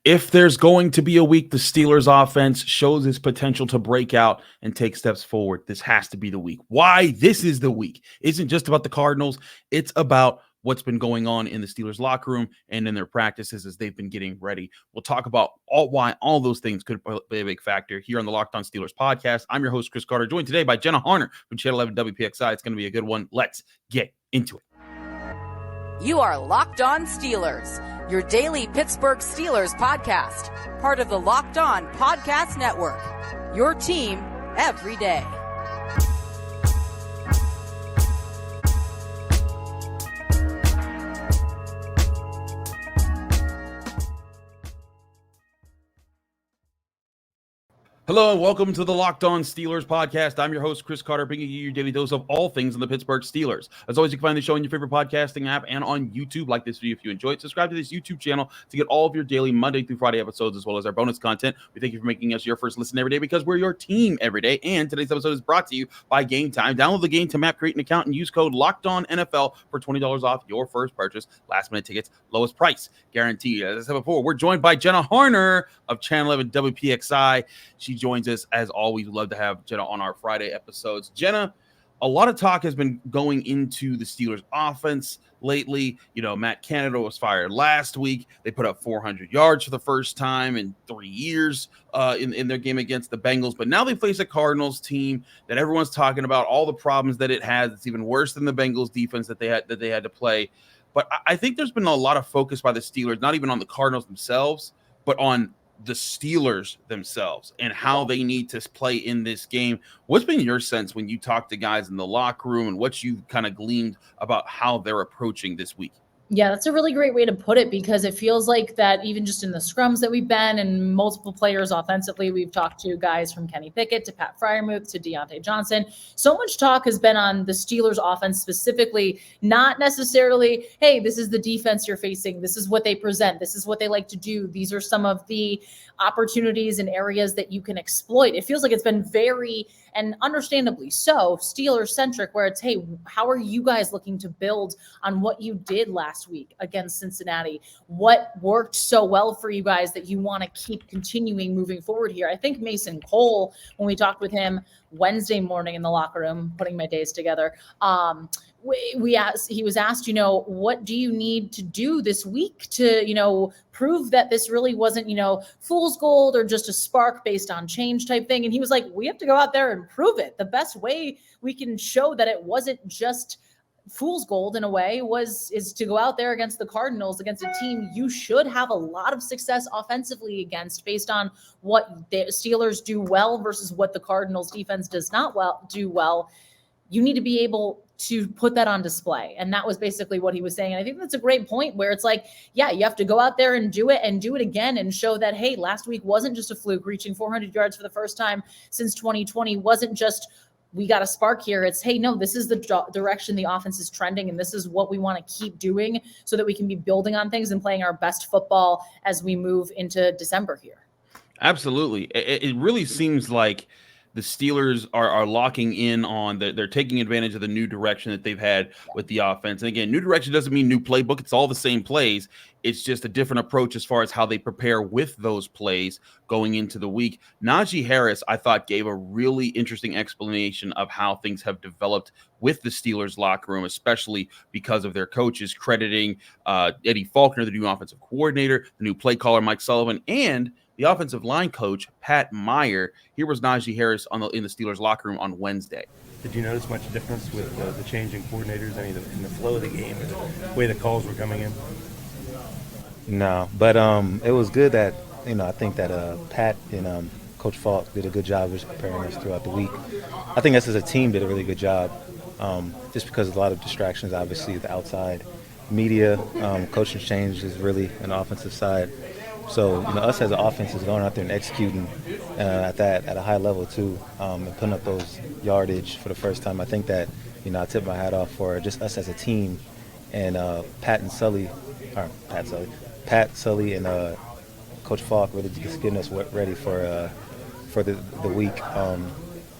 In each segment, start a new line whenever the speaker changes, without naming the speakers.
If there's going to be a week the Steelers offense shows its potential to break out and take steps forward, this has to be the week. Why? This is the week. It isn't just about the Cardinals. It's about what's been going on in the Steelers locker room and in their practices as they've been getting ready. We'll talk about why all those things could be a big factor here on the Locked On Steelers podcast. I'm your host, Chris Carter, joined today by Jenna Harner from Channel 11 WPXI. It's going to be a good one. Let's get into it.
You are Locked On Steelers, your daily Pittsburgh Steelers podcast, part of the Locked On Podcast Network, your team every day.
Hello and welcome to the Locked On Steelers podcast. I'm your host, Chris Carter, bringing you your daily dose of all things in the Pittsburgh Steelers. As always, you can find the show on your favorite podcasting app and on YouTube. Like this video if you enjoyed. Subscribe to this YouTube channel to get all of your daily Monday through Friday episodes as well as our bonus content. We thank you for making us your first listen every day because we're your team every day. And today's episode is brought to you by GameTime. Download the GameTime app, create an account, and use code LOCKEDONNFL for $20 off your first purchase. Last minute tickets, lowest price guaranteed. As I said before, we're joined by Jenna Harner of Channel 11 WPXI. She joins us as always. We love to have Jenna on our Friday episodes. Jenna, a lot of talk has been going into the Steelers offense lately. You know, Matt Canada was fired last week. They put up 400 yards for the first time in 3 years in their game against the Bengals. But now they face a Cardinals team that everyone's talking about, all the problems that it has. It's even worse than the Bengals defense that they had to play. But I think there's been a lot of focus by the Steelers, not even on the Cardinals themselves, but on the Steelers themselves and how they need to play in this game. What's been your sense when you talk to guys in the locker room and what you've kind of gleaned about how they're approaching this week?
Yeah, that's a really great way to put it because it feels like that even just in the scrums that we've been and multiple players offensively, we've talked to guys from Kenny Pickett to Pat Freiermuth to Deontay Johnson. So much talk has been on the Steelers offense specifically, not necessarily, hey, this is the defense you're facing. This is what they present. This is what they like to do. These are some of the opportunities and areas that you can exploit. It feels like it's been very, and understandably so, Steelers-centric, where it's, hey, how are you guys looking to build on what you did last week against Cincinnati? What worked so well for you guys that you want to keep continuing moving forward here? I think Mason Cole, when we talked with him Wednesday morning in the locker room, putting my days together, he was asked, what do you need to do this week to, prove that this really wasn't, fool's gold or just a spark based on change type thing. And he was like, we have to go out there and prove it. The best way we can show that it wasn't just fool's gold in a way is to go out there against the Cardinals, against a team you should have a lot of success offensively against based on what the Steelers do well versus what the Cardinals defense does not do well. You need to be able to put that on display. And that was basically what he was saying. And I think that's a great point where it's like, yeah, you have to go out there and do it again and show that, hey, last week wasn't just a fluke. Reaching 400 yards for the first time since 2020 wasn't just, we got a spark here. It's, hey, no, this is the direction the offense is trending, and this is what we want to keep doing so that we can be building on things and playing our best football as we move into December here.
Absolutely. It really seems like the Steelers are locking in on they're taking advantage of the new direction that they've had with the offense. And again, new direction doesn't mean new playbook. It's all the same plays. It's just a different approach as far as how they prepare with those plays going into the week. Najee Harris, I thought, gave a really interesting explanation of how things have developed with the Steelers locker room, especially because of their coaches, crediting Eddie Faulkner, the new offensive coordinator, the new play caller, Mike Sullivan, and the offensive line coach, Pat Meyer. Here was Najee Harris in the Steelers locker room on Wednesday.
Did you notice much difference with the changing coordinators? I mean, in the flow of the game, the way the calls were coming in?
No, but it was good that, I think that Pat and Coach Falk did a good job of just preparing us throughout the week. I think us as a team did a really good job just because of a lot of distractions, obviously, the outside media, coaching change is really an offensive side. So, us as an offense is going out there and executing at a high level too, and putting up those yardage for the first time. I think that, I tip my hat off for just us as a team, and Pat Sully and Coach Falk really just getting us ready for the week.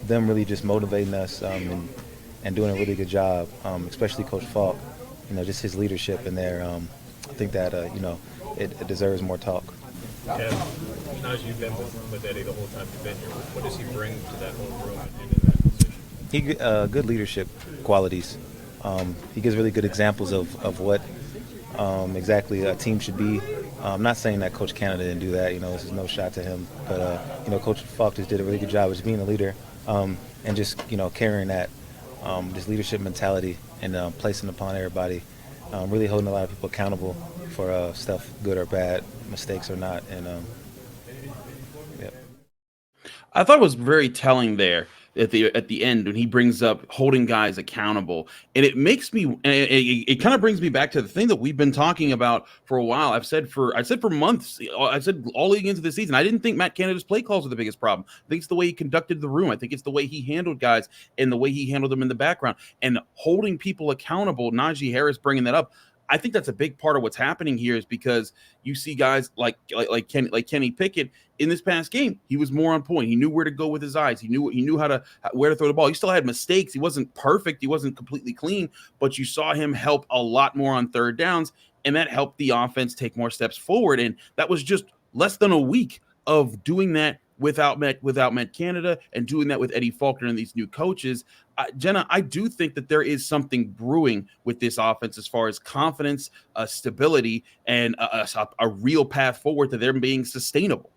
Them really just motivating us and doing a really good job, especially Coach Falk. Just his leadership in there. I think that it deserves more talk.
And Naj, you've been with Eddie the whole time you've been here. What does he bring to that whole room and in that position?
He good leadership qualities. He gives really good examples of what exactly a team should be. I'm not saying that Coach Canada didn't do that. This is no shot to him. But, Coach Faulkner did a really good job of just being a leader and just, carrying that this leadership mentality and placing upon everybody, really holding a lot of people accountable for stuff, good or bad, mistakes or not. And, yeah.
I thought it was very telling there at the end when he brings up holding guys accountable, and it makes me it kind of brings me back to the thing that we've been talking about for a while. I said for months, I said all leading into the season, I didn't think Matt Canada's play calls were the biggest problem. I think it's the way he conducted the room. I think it's the way he handled guys and the way he handled them in the background and holding people accountable. Najee Harris bringing that up. I think that's a big part of what's happening here is because you see guys like Kenny Pickett in this past game. He was more on point. He knew where to go with his eyes. He knew where to throw the ball. He still had mistakes. He wasn't perfect. He wasn't completely clean, but you saw him help a lot more on third downs, and that helped the offense take more steps forward. And that was just less than a week of doing that without Matt Canada and doing that with Eddie Faulkner and these new coaches. Jenna, I do think that there is something brewing with this offense as far as confidence, stability, and a real path forward to them being sustainable.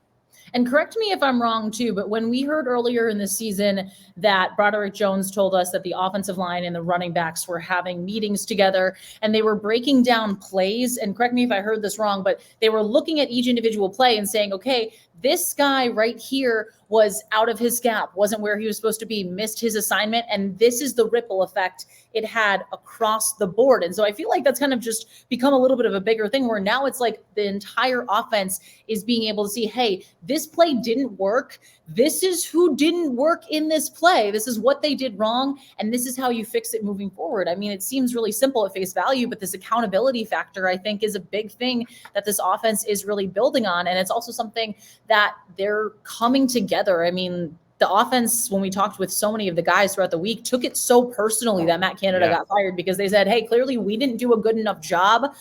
And correct me if I'm wrong too, but when we heard earlier in the season that Broderick Jones told us that the offensive line and the running backs were having meetings together and they were breaking down plays, and correct me if I heard this wrong, but they were looking at each individual play and saying, okay, this guy right here was out of his gap, wasn't where he was supposed to be, missed his assignment, and this is the ripple effect it had across the board. And so I feel like that's kind of just become a little bit of a bigger thing where now it's like the entire offense is being able to see, hey, this play didn't work. This is who didn't work in this play. This is what they did wrong, and this is how you fix it moving forward. I mean, it seems really simple at face value, but this accountability factor, I think, is a big thing that this offense is really building on, and it's also something that they're coming together. I mean, the offense, when we talked with so many of the guys throughout the week, took it so personally that Matt Canada got fired because they said, hey, clearly we didn't do a good enough job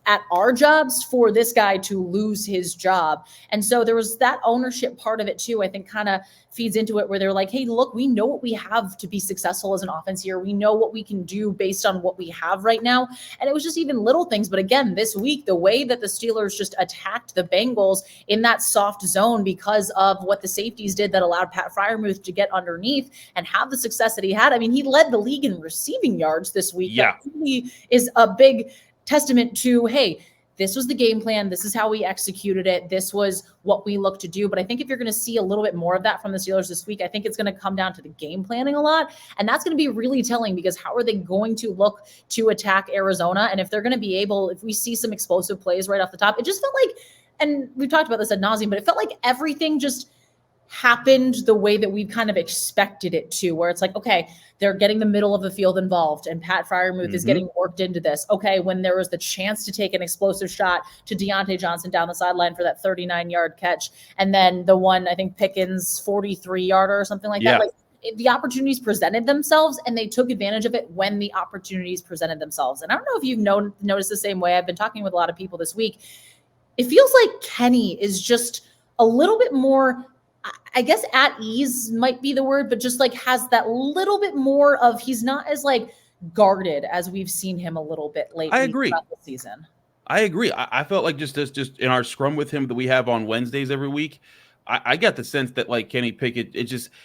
at our jobs for this guy to lose his job. And so there was that ownership part of it too, I think kind of feeds into it where they're like, hey, look, we know what we have to be successful as an offense here. We know what we can do based on what we have right now. And it was just even little things. But again, this week, the way that the Steelers just attacked the Bengals in that soft zone because of what the safeties did that allowed Pat Freiermuth to get underneath and have the success that he had. I mean, he led the league in receiving yards this week.
Yeah.
That really is a big testament to, hey, this was the game plan. This is how we executed it. This was what we looked to do. But I think if you're going to see a little bit more of that from the Steelers this week, I think it's going to come down to the game planning a lot. And that's going to be really telling because how are they going to look to attack Arizona? And if they're going to be able, if we see some explosive plays right off the top, it just felt like, and we've talked about this ad nauseum, but it felt like everything just happened the way that we kind of expected it to, where it's like, okay, they're getting the middle of the field involved and Pat Freiermuth is getting worked into this. Okay, when there was the chance to take an explosive shot to Deontay Johnson down the sideline for that 39-yard catch, and then the one, I think Pickens 43-yarder or something like that, like the opportunities presented themselves and they took advantage of it when the opportunities presented themselves. And I don't know if you've noticed the same way. I've been talking with a lot of people this week. It feels like Kenny is just a little bit more, I guess at ease might be the word, but just like has that little bit more of, he's not as like guarded as we've seen him a little bit lately.
I agree.
Throughout the season.
I agree. I felt like just in our scrum with him that we have on Wednesdays every week, I got the sense that like Kenny Pickett,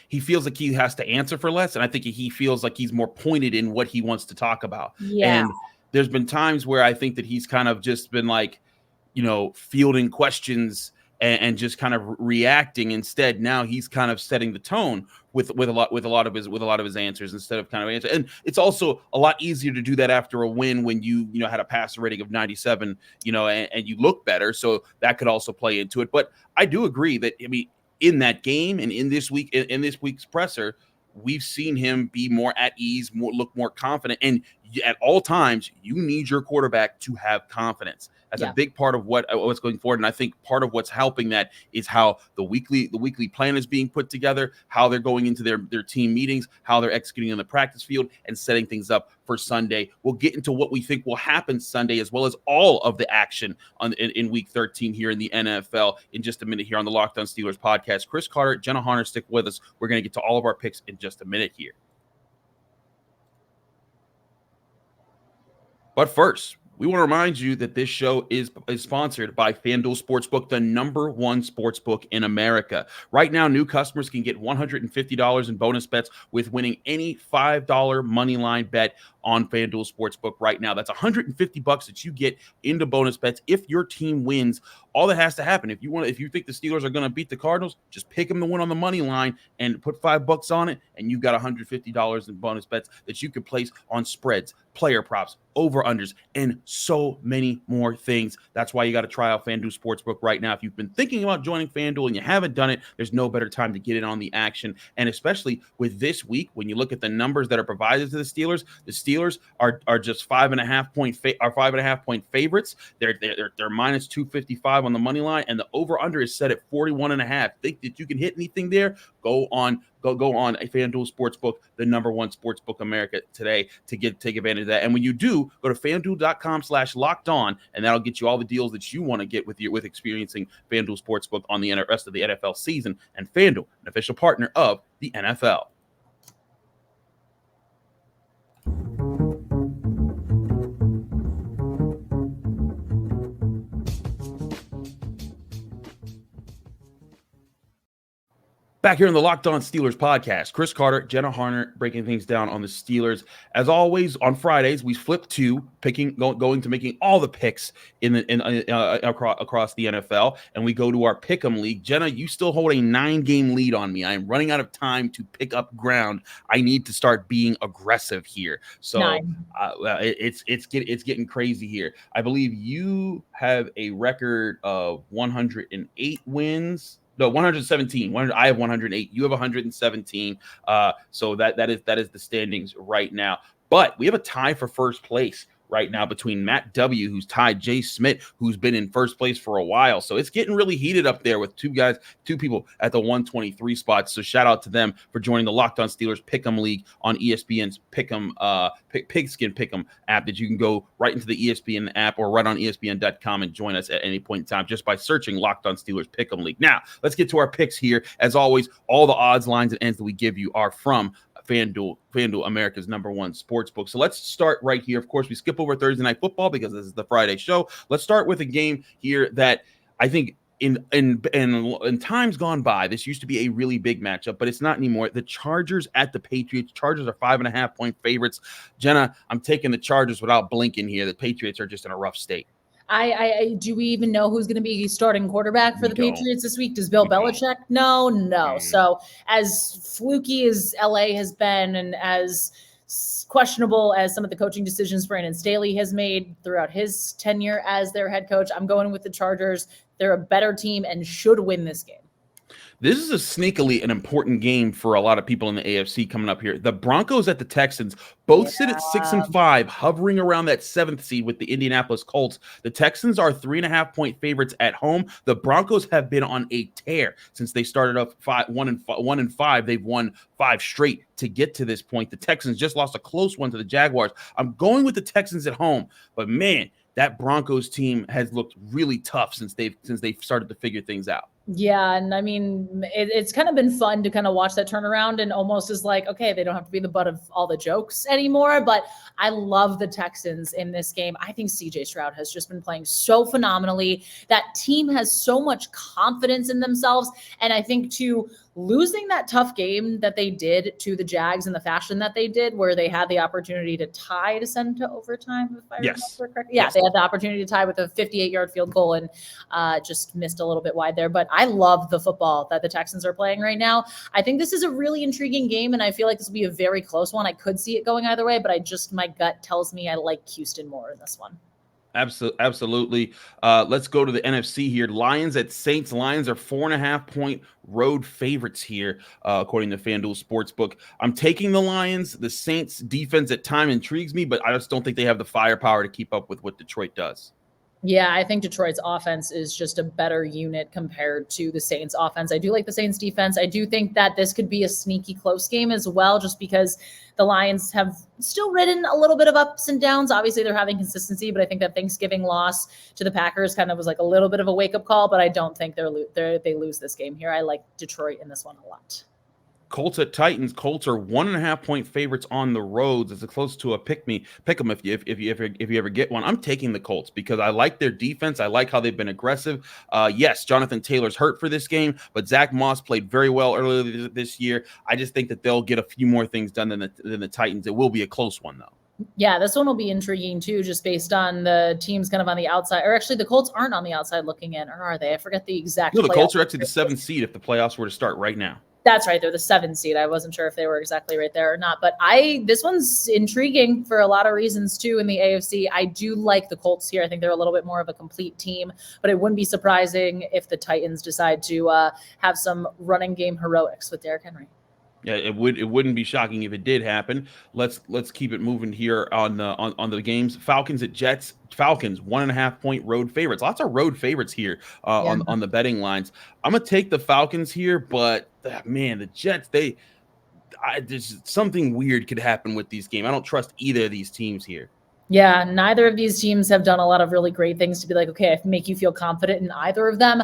he feels like he has to answer for less. And I think he feels like he's more pointed in what he wants to talk about.
Yeah.
And there's been times where I think that he's kind of just been like, fielding questions and just kind of reacting. Instead, now he's kind of setting the tone with a lot of his answers instead of kind of answer. And it's also a lot easier to do that after a win when you had a passer rating of 97, and you look better. So that could also play into it. But I do agree that, in that game and in this week's presser, we've seen him be more at ease, look more confident. And at all times, you need your quarterback to have confidence. That's a big part of what's going forward. And I think part of what's helping that is how the weekly plan is being put together, how they're going into their team meetings, how they're executing on the practice field and setting things up for Sunday. We'll get into what we think will happen Sunday, as well as all of the action in week 13 here in the NFL in just a minute here on the Locked On Steelers podcast. Chris Carter, Jenna Harner, stick with us. We're going to get to all of our picks in just a minute here. But first, we want to remind you that this show is sponsored by FanDuel Sportsbook, the number one sportsbook in America. Right now, new customers can get $150 in bonus bets with winning any $5 money line bet on FanDuel Sportsbook right now. That's $150 that you get into bonus bets if your team wins. All that has to happen, if you think the Steelers are going to beat the Cardinals, just pick them to win on the money line and put $5 on it, and you've got $150 in bonus bets that you could place on spreads, player props, over-unders, and so many more things. That's why you got to try out FanDuel Sportsbook right now. If you've been thinking about joining FanDuel and you haven't done it, there's no better time to get in on the action. And especially with this week, when you look at the numbers that are provided to the Steelers are just 5.5 point favorites. They're minus 255 on the money line, and the over-under is set at 41.5. Think that you can hit anything there? Go on a FanDuel Sportsbook, the number one sportsbook America today, to take advantage of that. And when you do, go to FanDuel.com/lockedon, and that'll get you all the deals that you want to get with experiencing FanDuel Sportsbook on the rest of the NFL season. And FanDuel, an official partner of the NFL. Back here on the Locked On Steelers podcast, Chris Carter, Jenna Harner breaking things down on the Steelers. As always, on Fridays, we flip to going to making all the picks across the NFL, and we go to our Pick'em League. Jenna, you still hold a 9-game lead on me. I am running out of time to pick up ground. I need to start being aggressive here. So it's getting crazy here. I believe you have a record of 108 wins. No, 117. I have 108. You have 117. So that is the standings right now. But we have a tie for first place right now between Matt W., who's tied Jay Smith, who's been in first place for a while. So it's getting really heated up there with two people at the 123 spots. So shout out to them for joining the Locked On Steelers Pick'em League on ESPN's Pick'em Pigskin Pick'em app, that you can go right into the ESPN app or right on ESPN.com and join us at any point in time just by searching Locked On Steelers Pick'em League. Now, let's get to our picks here. As always, all the odds, lines, and ends that we give you are from FanDuel, America's number one sports book. So let's start right here. Of course, we skip over Thursday Night Football because this is the Friday show. Let's start with a game here that I think in times gone by, this used to be a really big matchup, but it's not anymore. The Chargers at the Patriots. Chargers are 5.5 point favorites. Jenna, I'm taking the Chargers without blinking here. The Patriots are just in a rough state.
Do we even know who's going to be starting quarterback for the Patriots this week? Does Bill Belichick? No.
Mm-hmm.
So as fluky as LA has been, and as questionable as some of the coaching decisions Brandon Staley has made throughout his tenure as their head coach, I'm going with the Chargers. They're a better team and should win this game.
This is a sneakily an important game for a lot of people in the AFC coming up here. The Broncos at the Texans both sit at 6-5, hovering around that 7th seed with the Indianapolis Colts. The Texans are 3.5 point favorites at home. The Broncos have been on a tear since they started up 1-5. They've won 5 straight to get to this point. The Texans just lost a close one to the Jaguars. I'm going with the Texans at home, but man, that Broncos team has looked really tough since they've started to figure things out.
Yeah, and I mean, it's kind of been fun to kind of watch that turnaround, and almost is like, okay, they don't have to be the butt of all the jokes anymore, but I love the Texans in this game. I think CJ Stroud has just been playing so phenomenally. That team has so much confidence in themselves, and I think too, losing that tough game that they did to the Jags in the fashion that they did, where they had the opportunity to tie to send to overtime, if I remember correctly. Yeah, they had the opportunity to tie with a 58-yard field goal and just missed a little bit wide there. But I love the football that the Texans are playing right now. I think this is a really intriguing game, and I feel like this will be a very close one. I could see it going either way, but my gut tells me I like Houston more in this one.
Absolutely. Let's go to the NFC here. Lions at Saints. Lions are 4.5-point road favorites here, according to FanDuel Sportsbook. I'm taking the Lions. The Saints defense at time intrigues me, but I just don't think they have the firepower to keep up with what Detroit does.
Yeah, I think Detroit's offense is just a better unit compared to the Saints offense. I do like the Saints defense. I do think that this could be a sneaky close game as well, just because the Lions have still ridden a little bit of ups and downs. Obviously, they're having consistency, but I think that Thanksgiving loss to the Packers kind of was like a little bit of a wake-up call, but I don't think they lose this game here. I like Detroit in this one a lot.
Colts at Titans. Colts are 1.5-point favorites on the roads. It's close to a pick 'em if you ever get one. I'm taking the Colts because I like their defense. I like how they've been aggressive. Yes, Jonathan Taylor's hurt for this game, but Zach Moss played very well earlier this year. I just think that they'll get a few more things done than the Titans. It will be a close one though.
Yeah, this one will be intriguing too, just based on the teams kind of on the outside. Or actually, the Colts aren't on the outside looking in, or are they? I forget the exact.
No, the Colts are actually the 7th seed if the playoffs were to start right now.
That's right. They're the 7th seed. I wasn't sure if they were exactly right there or not, but this one's intriguing for a lot of reasons too in the AFC. I do like the Colts here. I think they're a little bit more of a complete team, but it wouldn't be surprising if the Titans decide to have some running game heroics with Derrick Henry.
Yeah, it wouldn't be shocking if it did happen. Let's keep it moving here on the games. Falcons at Jets. Falcons 1.5-point road favorites. Lots of road favorites here on the betting lines. I'm gonna take the Falcons here, but man, the Jets, there's something weird could happen with these games. I don't trust either of these teams here.
Yeah, neither of these teams have done a lot of really great things to be like, okay, I make you feel confident in either of them.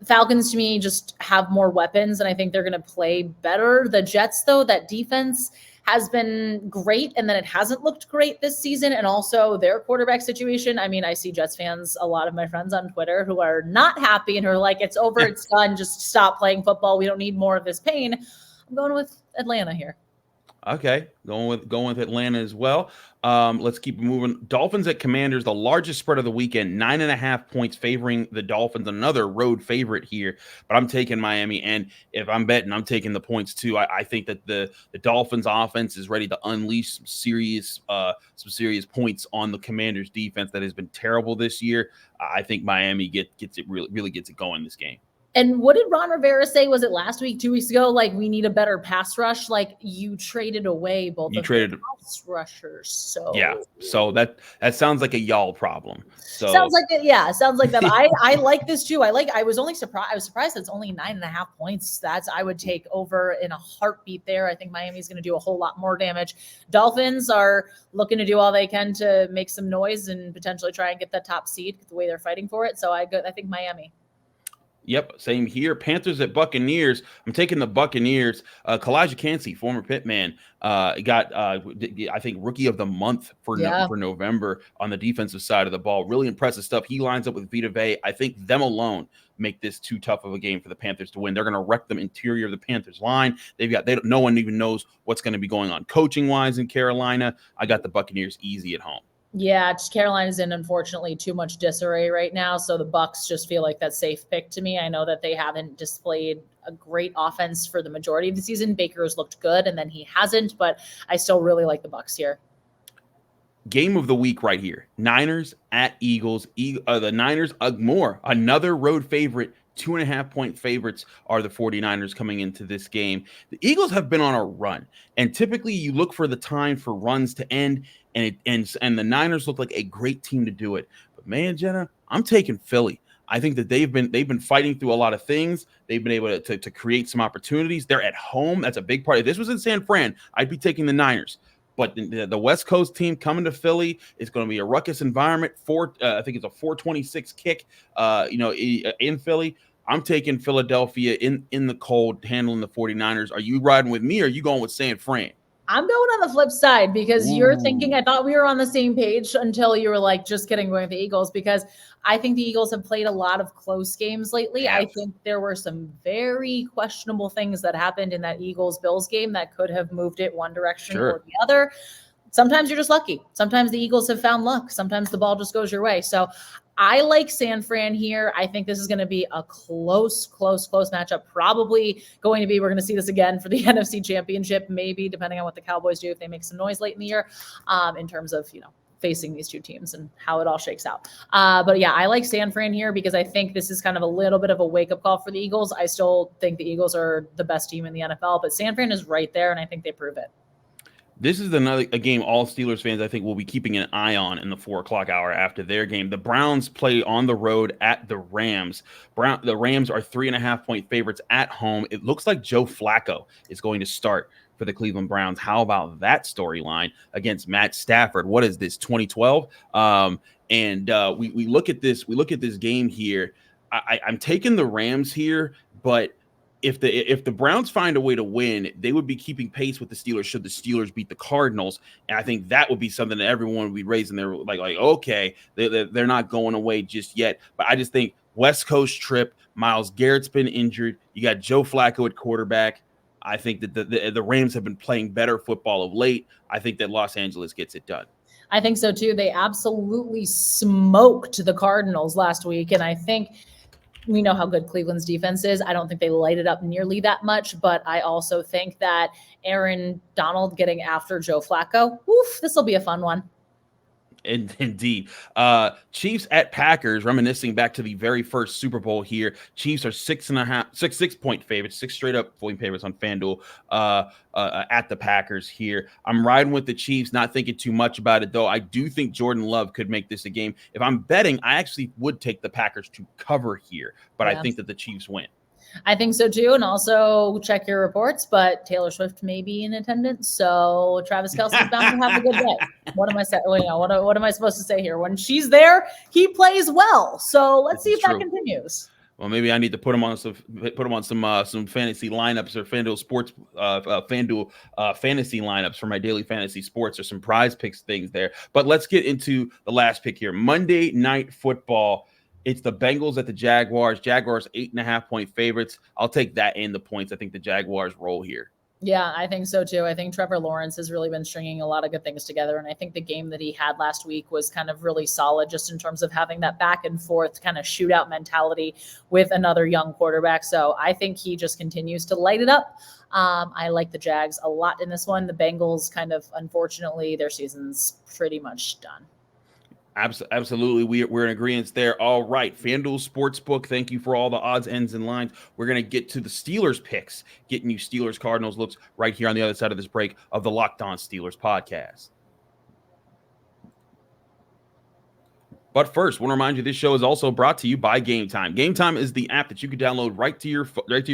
Falcons to me just have more weapons, and I think they're going to play better. The Jets, though, that defense has been great, and then it hasn't looked great this season. And also their quarterback situation. I mean, I see Jets fans, a lot of my friends on Twitter, who are not happy and who are like, it's over, it's done, just stop playing football. We don't need more of this pain. I'm going with Atlanta here.
Okay, going with Atlanta as well. Let's keep moving. Dolphins at Commanders, the largest spread of the weekend, 9.5 points favoring the Dolphins. Another road favorite here, but I'm taking Miami. And if I'm betting, I'm taking the points too. I think that the Dolphins offense is ready to unleash some serious points on the Commanders defense that has been terrible this year. I think Miami gets it really gets it going this game.
And what did Ron Rivera say? Was it last week, 2 weeks ago? Like, we need a better pass rush. Like, you traded away both of the pass rushers. So
yeah, so that sounds like a y'all problem. So
sounds like it. Yeah, sounds like that. I like this too. I was surprised it's only 9.5 points. I would take over in a heartbeat there. I think Miami's going to do a whole lot more damage. Dolphins are looking to do all they can to make some noise and potentially try and get that top seed the way they're fighting for it. So I think Miami.
Yep, same here. Panthers at Buccaneers. I'm taking the Buccaneers. Kalijah Kancey, former Pitman, got I think Rookie of the Month for November on the defensive side of the ball. Really impressive stuff. He lines up with Vita Vea. I think them alone make this too tough of a game for the Panthers to win. They're going to wreck them interior of the Panthers line. No one even knows what's going to be going on coaching wise in Carolina. I got the Buccaneers easy at home.
Yeah, Carolina's in, unfortunately, too much disarray right now, so the Bucs just feel like that safe pick to me. I know that they haven't displayed a great offense for the majority of the season. Baker's looked good, and then he hasn't, but I still really like the Bucs here.
Game of the week right here. Niners at Eagles. The Niners, another road favorite. 2.5-point favorites are the 49ers coming into this game. The Eagles have been on a run, and typically you look for the time for runs to end, and the Niners look like a great team to do it. But man, Jenna, I'm taking Philly. I think that they've been fighting through a lot of things. They've been able to create some opportunities. They're at home. That's a big part. If this was in San Fran, I'd be taking the Niners. But the West Coast team coming to Philly, it's going to be a ruckus environment. I think it's a 426 kick, in Philly. I'm taking Philadelphia in the cold, handling the 49ers. Are you riding with me, or are you going with San Fran?
I'm going on the flip side because you're thinking, I thought we were on the same page until you were like, just kidding, going with the Eagles, because I think the Eagles have played a lot of close games lately. Yeah. I think there were some very questionable things that happened in that Eagles-Bills game that could have moved it one direction or the other. Sometimes you're just lucky. Sometimes the Eagles have found luck. Sometimes the ball just goes your way. So I like San Fran here. I think this is going to be a close matchup. Probably going to be, we're going to see this again for the NFC Championship, maybe, depending on what the Cowboys do, if they make some noise late in the year, in terms of, facing these two teams and how it all shakes out. But yeah, I like San Fran here because I think this is kind of a little bit of a wake-up call for the Eagles. I still think the Eagles are the best team in the NFL, but San Fran is right there, and I think they prove it.
This is a game all Steelers fans, I think, will be keeping an eye on in the 4 o'clock hour after their game. The Browns play on the road at the Rams. The Rams are 3.5-point favorites at home. It looks like Joe Flacco is going to start for the Cleveland Browns. How about that storyline against Matt Stafford? What is this, 2012? We look at this. We look at this game here. I'm taking the Rams here, but if the Browns find a way to win, they would be keeping pace with the Steelers should the Steelers beat the Cardinals. And I think that would be something that everyone would be raising their like okay, they're not going away just yet. But I just think West Coast trip, Myles Garrett's been injured. You got Joe Flacco at quarterback. I think that the Rams have been playing better football of late. I think that Los Angeles gets it done.
I think so too. They absolutely smoked the Cardinals last week, and I think we know how good Cleveland's defense is. I don't think they light it up nearly that much, but I also think that Aaron Donald getting after Joe Flacco, this will be a fun one.
Indeed. Chiefs at Packers, reminiscing back to the very first Super Bowl here. Chiefs are 6.5 favorites, 6 straight up point favorites on FanDuel at the Packers here. I'm riding with the Chiefs, not thinking too much about it, though. I do think Jordan Love could make this a game. If I'm betting, I actually would take the Packers to cover here, but I think that the Chiefs win.
I think so too, and also check your reports, but Taylor Swift may be in attendance, so Travis Kelce's bound to have a good day. What am I saying? What am I supposed to say here? When she's there, he plays well. So let's see if that continues.
Well, maybe I need to put him on some fantasy lineups or FanDuel sports FanDuel fantasy lineups for my daily fantasy sports or some PrizePicks things there. But let's get into the last pick here. Monday Night Football. It's the Bengals at the Jaguars. Jaguars 8.5-point favorites. I'll take that and the points. I think the Jaguars roll here.
Yeah, I think so too. I think Trevor Lawrence has really been stringing a lot of good things together. And I think the game that he had last week was kind of really solid just in terms of having that back and forth kind of shootout mentality with another young quarterback. So I think he just continues to light it up. I like the Jags a lot in this one. The Bengals kind of, unfortunately, their season's pretty much done.
Absolutely. We're in agreement there. All right. FanDuel Sportsbook, thank you for all the odds, ends, and lines. We're going to get to the Steelers picks, getting you Steelers Cardinals looks right here on the other side of this break of the Locked On Steelers podcast. But first, I want to remind you this show is also brought to you by GameTime. GameTime is the app that you can download right to your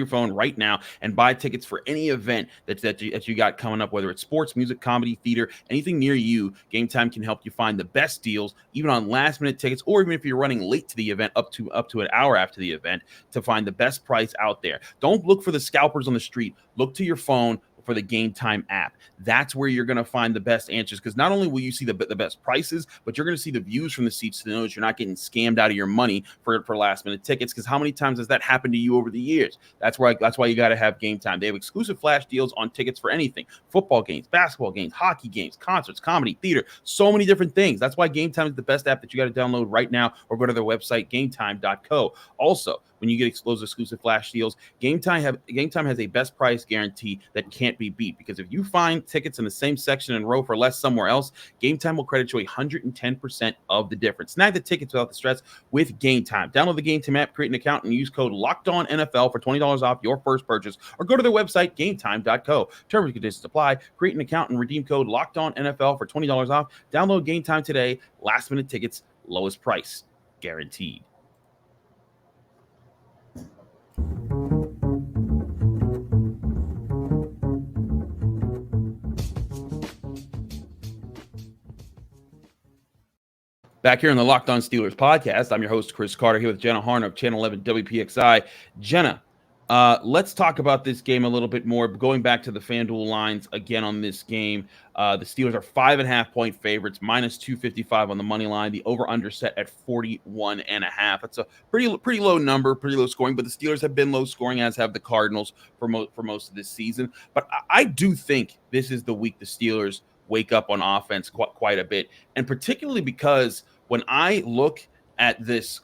phone right now and buy tickets for any event that you got coming up, whether it's sports, music, comedy, theater, anything near you. GameTime can help you find the best deals, even on last-minute tickets, or even if you're running late to the event, up to an hour after the event, to find the best price out there. Don't look for the scalpers on the street. Look to your phone for the GameTime app. That's where you're going to find the best answers, because not only will you see the best prices, but you're going to see the views from the seats to know that you're not getting scammed out of your money for last minute tickets, because how many times has that happened to you over the years? That's why you got to have GameTime. They have exclusive flash deals on tickets for anything: football games, basketball games, hockey games, concerts, comedy, theater, so many different things. That's why GameTime is the best app that you got to download right now, or go to their website, gametime.co. Also, when you get those exclusive flash deals, GameTime has a best price guarantee that can't be beat, because if you find tickets in the same section and row for less somewhere else, GameTime will credit you 110% of the difference. Snag the tickets without the stress with GameTime. Download the GameTime app, create an account, and use code LOCKEDONNFL for $20 off your first purchase, or go to their website, gametime.co. Terms and conditions apply. Create an account and redeem code LOCKEDONNFL for $20 off. Download GameTime today. Last minute tickets, lowest price guaranteed. Back here on the Locked On Steelers podcast, I'm your host, Chris Carter, here with Jenna Harner of Channel 11 WPXI. Jenna, let's talk about this game a little bit more. Going back to the FanDuel lines again on this game, the Steelers are 5.5-point favorites, minus 255 on the money line. The over-under set at 41.5. That's a pretty low number, pretty low scoring, but the Steelers have been low scoring, as have the Cardinals for most of this season. But I do think this is the week the Steelers wake up on offense quite a bit, and particularly because when I look at this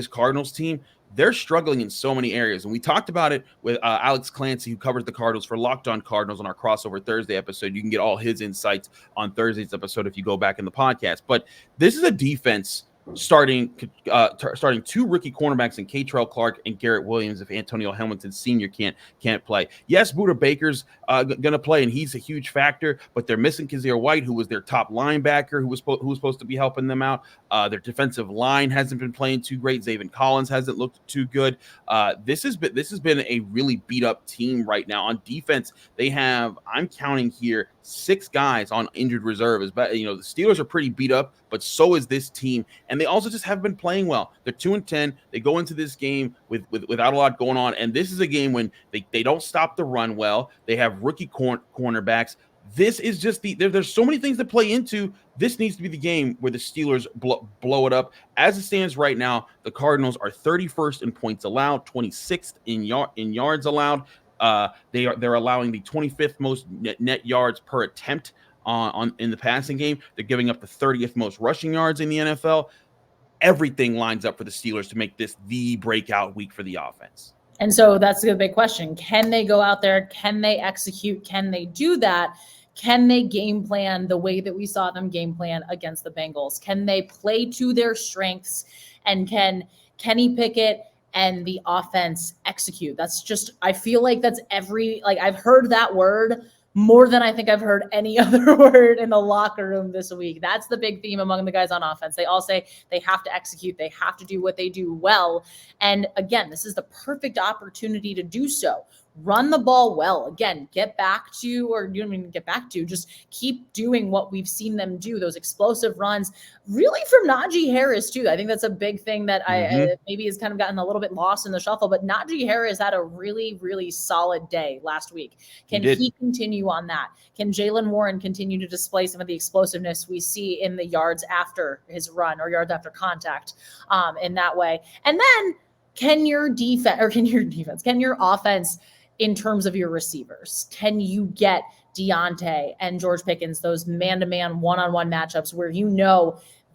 Cardinals team, they're struggling in so many areas. And we talked about it with Alex Clancy, who covers the Cardinals for Locked On Cardinals on our crossover Thursday episode. You can get all his insights on Thursday's episode if you go back in the podcast. But this is a defense starting two rookie cornerbacks in Catrell Clark and Garrett Williams if Antonio Hamilton Sr. can't play. Yes, Buda Baker's going to play, and he's a huge factor, but they're missing Kazir White, who was their top linebacker, who was supposed to be helping them out. Their defensive line hasn't been playing too great. Zaven Collins hasn't looked too good. This has been a really beat up team right now. On defense, they have, I'm counting here, 6 guys on injured reserve. The Steelers are pretty beat up, but so is this team, and they also just haven't been playing well. They're 2-10. They go into this game without a lot going on, and this is a game when they don't stop the run well. They have rookie cornerbacks. This is just there's so many things to play into. This needs to be the game where the Steelers blow it up. As it stands right now, the Cardinals are 31st in points allowed, 26th in yards allowed. They're allowing the 25th most net yards per attempt in the passing game. They're giving up the 30th most rushing yards in the NFL. Everything lines up for the Steelers to make this the breakout week for the offense.
And so that's the big question. Can they go out there? Can they execute? Can they do that? Can they game plan the way that we saw them game plan against the Bengals? Can they play to their strengths? And can Kenny Pickett and the offense execute? That's just, I feel like that's I've heard that word more than I think I've heard any other word in the locker room this week. That's the big theme among the guys on offense. They all say they have to execute. They have to do what they do well. And again, this is the perfect opportunity to do so. Run the ball well. Again, just keep doing what we've seen them do, those explosive runs, really from Najee Harris too. I think that's a big thing that I maybe has kind of gotten a little bit lost in the shuffle, but Najee Harris had a really, really solid day last week. Can he continue on that? Can Jaylen Warren continue to display some of the explosiveness we see in the yards after his run or yards after contact in that way? And then can your offense, in terms of your receivers, can you get Deontay and George Pickens, those man-to-man, one-on-one matchups where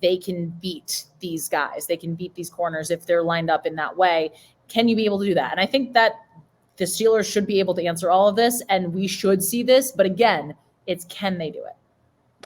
they can beat these guys, they can beat these corners if they're lined up in that way? Can you be able to do that? And I think that the Steelers should be able to answer all of this, and we should see this. But again, it's can they do it?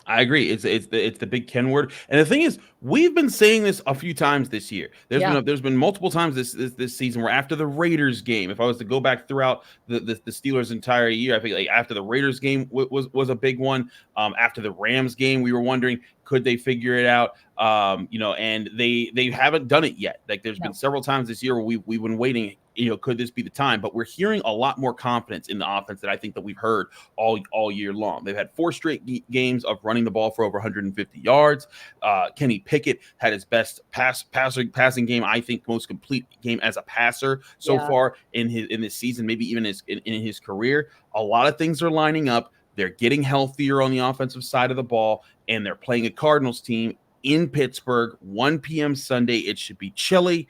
I agree. It's the big Ken word. And the thing is, we've been saying this a few times this year. There's been multiple times this season where after the Raiders game, if I was to go back throughout the Steelers' entire year, I think like after the Raiders game was a big one. After the Rams game, we were wondering, could they figure it out? And they haven't done it yet. Like there's been several times this year where we've been waiting. Could this be the time? But we're hearing a lot more confidence in the offense that I think that we've heard all year long. They've had 4 straight games of running the ball for over 150 yards. Kenny Pickett had his best passing game, I think most complete game as a passer so far in this season, maybe even in his career. A lot of things are lining up. They're getting healthier on the offensive side of the ball, and they're playing a Cardinals team in Pittsburgh, 1 p.m. Sunday. It should be chilly.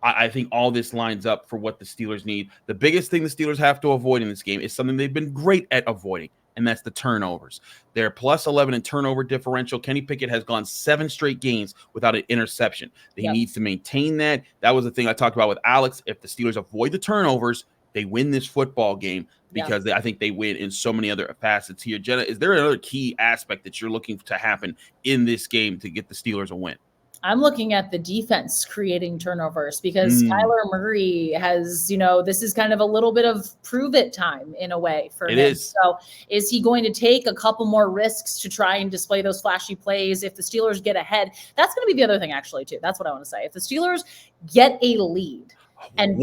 I think all this lines up for what the Steelers need. The biggest thing the Steelers have to avoid in this game is something they've been great at avoiding, and that's the turnovers. They're plus 11 in turnover differential. Kenny Pickett has gone 7 straight games without an interception. He needs to maintain that. That was the thing I talked about with Alex. If the Steelers avoid the turnovers, they win this football game because I think they win in so many other facets here. Jenna, is there another key aspect that you're looking to happen in this game to get the Steelers a win?
I'm looking at the defense creating turnovers because Kyler Murray has, this is kind of a little bit of prove it time in a way for him. So is he going to take a couple more risks to try and display those flashy plays if the Steelers get ahead? That's going to be the other thing actually too. That's what I want to say. If the Steelers get a lead and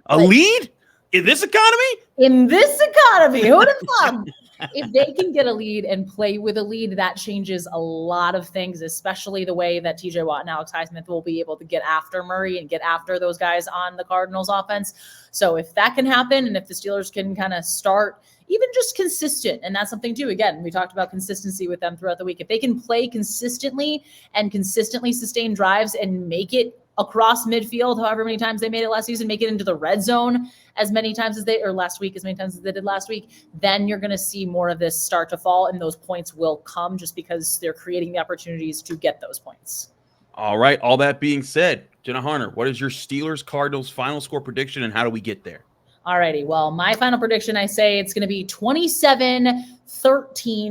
a lead in this economy?
In this economy, who would have thought? If they can get a lead and play with a lead, that changes a lot of things, especially the way that TJ Watt and Alex Highsmith will be able to get after Murray and get after those guys on the Cardinals offense. So if that can happen, and if the Steelers can kind of start even just consistent, and that's something too, again, we talked about consistency with them throughout the week. If they can play consistently and consistently sustain drives and make it across midfield, however many times they made it last season, make it into the red zone as many times as last week, as many times as they did last week, then you're going to see more of this start to fall, and those points will come just because they're creating the opportunities to get those points.
All right. All that being said, Jenna Harner, what is your Steelers Cardinals final score prediction and how do we get there?
Alrighty. Well, my final prediction, I say it's going to be 27-13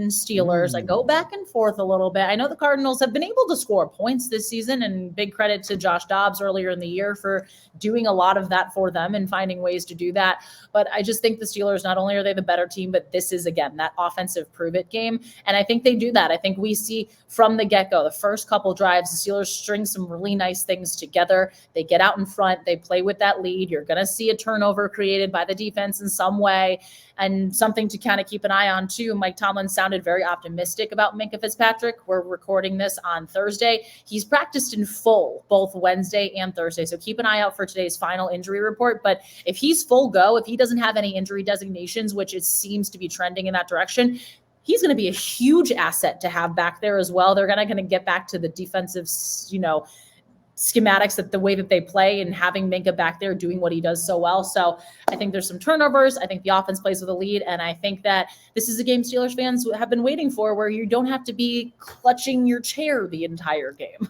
Steelers. I go back and forth a little bit. I know the Cardinals have been able to score points this season, and big credit to Josh Dobbs earlier in the year for doing a lot of that for them and finding ways to do that. But I just think the Steelers, not only are they the better team, but this is, again, that offensive prove-it game. And I think they do that. I think we see from the get-go, the first couple drives, the Steelers string some really nice things together. They get out in front. They play with that lead. You're going to see a turnover created by the defense in some way. And something to kind of keep an eye on too, Mike Tomlin sounded very optimistic about Minkah Fitzpatrick. We're recording this on Thursday. He's practiced in full both Wednesday and Thursday. So keep an eye out for today's final injury report. But if he's full go, if he doesn't have any injury designations, which it seems to be trending in that direction, he's going to be a huge asset to have back there as well. They're going to get back to the defensive, schematics, that the way that they play, and having Minkah back there doing what he does so well. So I think there's some turnovers. I think the offense plays with a lead. And I think that this is a game Steelers fans have been waiting for, where you don't have to be clutching your chair the entire game.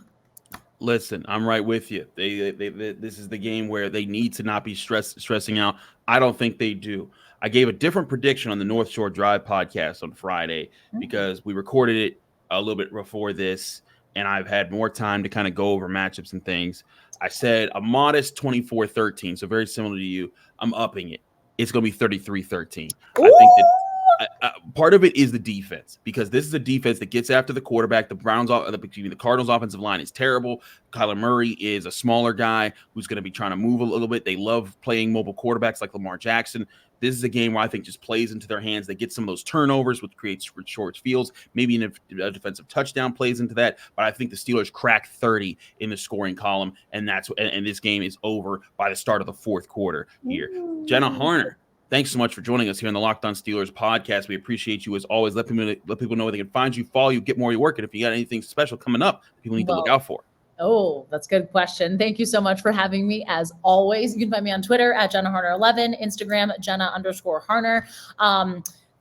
Listen, I'm right with you. This is the game where they need to not be stressing out. I don't think they do. I gave a different prediction on the North Shore Drive podcast on Friday because we recorded it a little bit before this, and I've had more time to kind of go over matchups and things. I said a modest 24-13, so very similar to you. I'm upping it. It's going to be 33-13. I think that part of it is the defense, because this is a defense that gets after the quarterback. The Cardinals' offensive line is terrible. Kyler Murray is a smaller guy who's going to be trying to move a little bit. They love playing mobile quarterbacks like Lamar Jackson. This is a game where I think just plays into their hands. They get some of those turnovers, which creates short fields. Maybe a defensive touchdown plays into that. But I think the Steelers crack 30 in the scoring column, and this game is over by the start of the fourth quarter here. Jenna Harner, thanks so much for joining us here on the Locked On Steelers podcast. We appreciate you as always. Let people know where they can find you, follow you, get more of your work, and if you got anything special coming up, people need to look out for.
Oh, that's a good question. Thank you so much for having me. As always, you can find me on Twitter at Jenna Harner11, Instagram Jenna_Harner.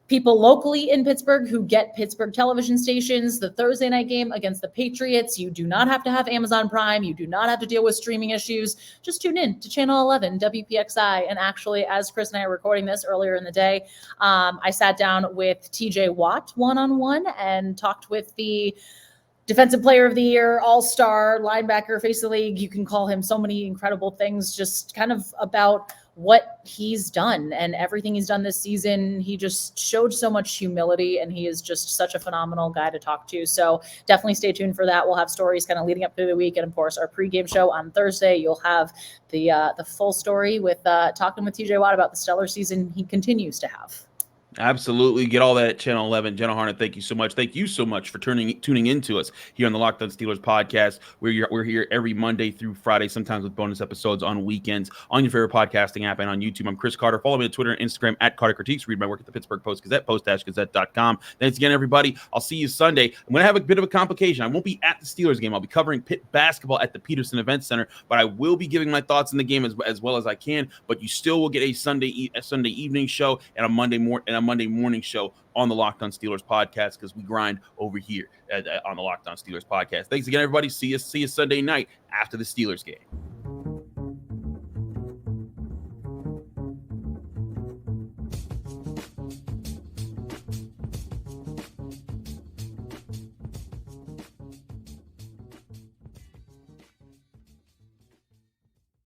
People locally in Pittsburgh who get Pittsburgh television stations, the Thursday night game against the Patriots, you do not have to have Amazon Prime. You do not have to deal with streaming issues. Just tune in to Channel 11, WPXI. And actually, as Chris and I are recording this earlier in the day, I sat down with TJ Watt one-on-one and talked with the Defensive Player of the Year, All-Star, linebacker, face of the league. You can call him so many incredible things, just kind of about what he's done and everything he's done this season. He just showed so much humility, and he is just such a phenomenal guy to talk to. So definitely stay tuned for that. We'll have stories kind of leading up through the week. And of course, our pregame show on Thursday, you'll have the full story with talking with TJ Watt about the stellar season he continues to have.
Absolutely. Get all that at Channel 11. Jenna Harner, thank you so much. Thank you so much for tuning into us here on the Locked On Steelers podcast. We're here every Monday through Friday, sometimes with bonus episodes on weekends on your favorite podcasting app and on YouTube. I'm Chris Carter. Follow me on Twitter and Instagram at Carter Critiques. Read my work at the Pittsburgh Post-Gazette, post-gazette.com. Thanks again, everybody. I'll see you Sunday. I'm going to have a bit of a complication. I won't be at the Steelers game. I'll be covering Pitt basketball at the Peterson Event Center, but I will be giving my thoughts in the game as well as I can. But you still will get a Sunday evening show and a Monday morning show on the Locked On Steelers podcast, because we grind over here on the Locked On Steelers podcast. Thanks again, everybody. See you Sunday night after the Steelers game.